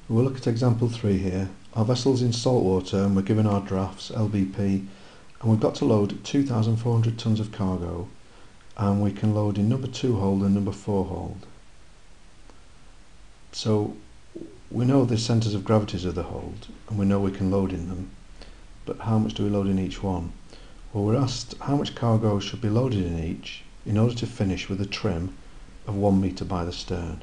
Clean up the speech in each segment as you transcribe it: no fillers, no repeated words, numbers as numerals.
We'll look at example 3 here. Our vessel's in salt water and we're given our drafts, LBP, and we've got to load 2,400 tonnes of cargo, and we can load in number 2 hold and number 4 hold. So we know the centres of gravities of the hold and we know we can load in them, but how much do we load in each one? Well, we're asked how much cargo should be loaded in each in order to finish with a trim of 1 metre by the stern.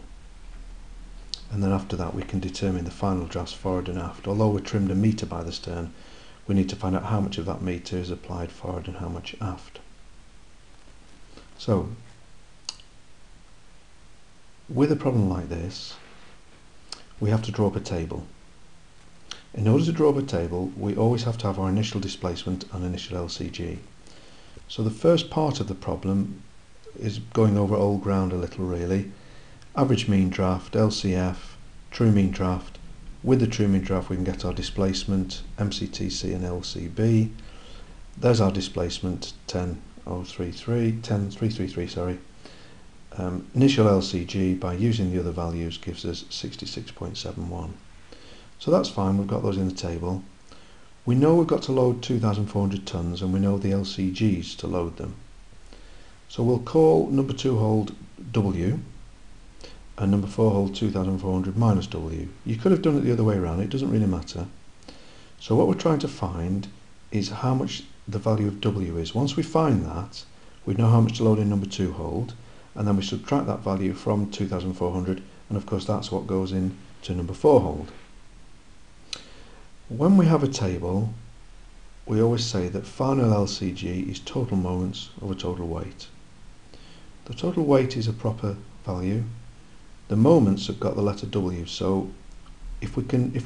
And then after that we can determine the final drafts forward and aft. Although we're trimmed a metre by the stern, we need to find out how much of that metre is applied forward and how much aft. So, with a problem like this, we have to draw up a table. In order to draw up a table, we always have to have our initial displacement and initial LCG. So the first part of the problem is going over old ground a little really. Average mean draft, LCF, true mean draft. With the true mean draft we can get our displacement, MCTC and LCB. There's our displacement, 10,333, sorry. Initial LCG by using the other values gives us 66.71. So that's fine, we've got those in the table. We know we've got to load 2,400 tonnes and we know the LCGs to load them. So we'll call number 2 hold W and number 4 hold 2,400 minus W. You could have done it the other way around, it doesn't really matter. So what we're trying to find is how much the value of W is. Once we find that, we know how much to load in number 2 hold, and then we subtract that value from 2,400, and of course that's what goes in to number 4 hold. When we have a table, we always say that final LCG is total moments over total weight. The total weight is a proper value. The moments have got the letter W, so if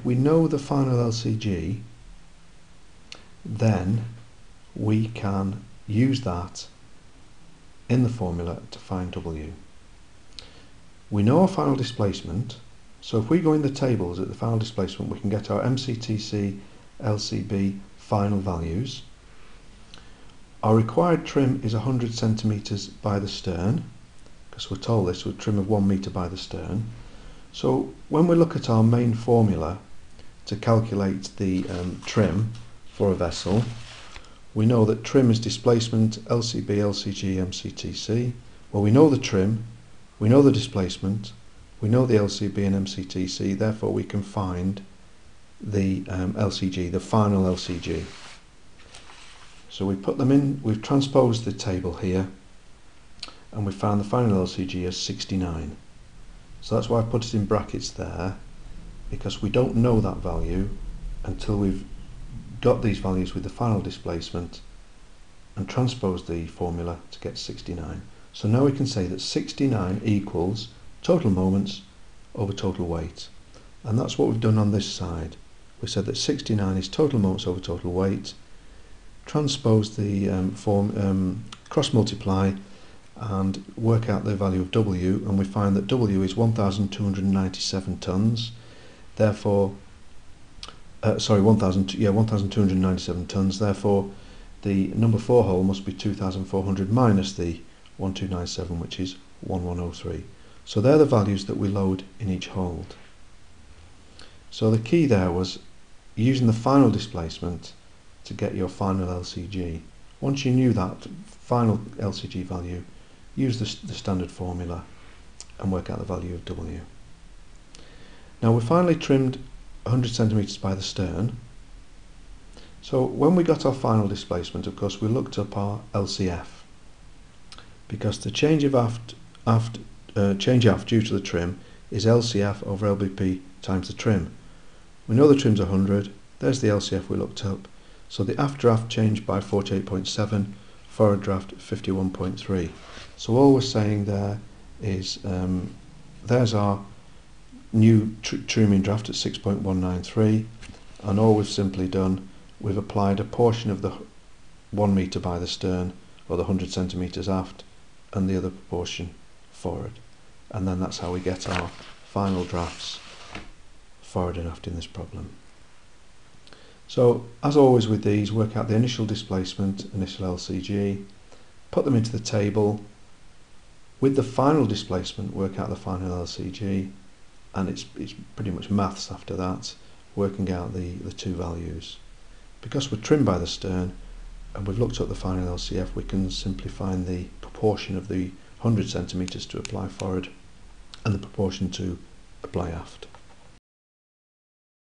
we know the final LCG, then we can use that in the formula to find W. We know our final displacement, so if we go in the tables at the final displacement we can get our MCTC, LCB final values. Our required trim is 100 centimetres by the stern, because we're told this with trim of 1 metre by the stern. So when we look at our main formula to calculate the trim for a vessel, we know that trim is displacement, LCB, LCG, MCTC. Well, we know the trim, we know the displacement, we know the LCB and MCTC, therefore we can find the LCG, the final LCG. So we put them in, we've transposed the table here, and we found the final LCG as 69. So that's why I put it in brackets there, because we don't know that value until we've got these values with the final displacement and transposed the formula to get 69. So now we can say that 69 equals total moments over total weight, and that's what we've done on this side. We said that 69 is total moments over total weight, transpose the cross multiply and work out the value of W, and we find that W is 1,297 tonnes. Therefore, 1,297 tonnes. Therefore, the number 4 hole must be 2,400 minus the 1,297, which is 1,103. So they're the values that we load in each hold. So the key there was using the final displacement to get your final LCG. Once you knew that final LCG value, use the standard formula and work out the value of W. Now we finally trimmed 100 centimetres by the stern. So when we got our final displacement, of course, we looked up our LCF, because the change aft due to the trim is LCF over LBP times the trim. We know the trim's 100, there's the LCF we looked up. So the aft draft changed by 48.7, forward draft 51.3. So all we're saying there is there's our new true mean draft at 6.193, and all we've simply done, we've applied a portion of the 1 metre by the stern, or the 100 centimetres aft, and the other proportion forward, and then that's how we get our final drafts forward and aft in this problem. So as always with these, work out the initial displacement, initial LCG, put them into the table. With the final displacement, work out the final LCG, and it's pretty much maths after that, working out the two values. Because we're trimmed by the stern and we've looked up the final LCF, we can simply find the proportion of the 100 centimetres to apply forward and the proportion to apply aft.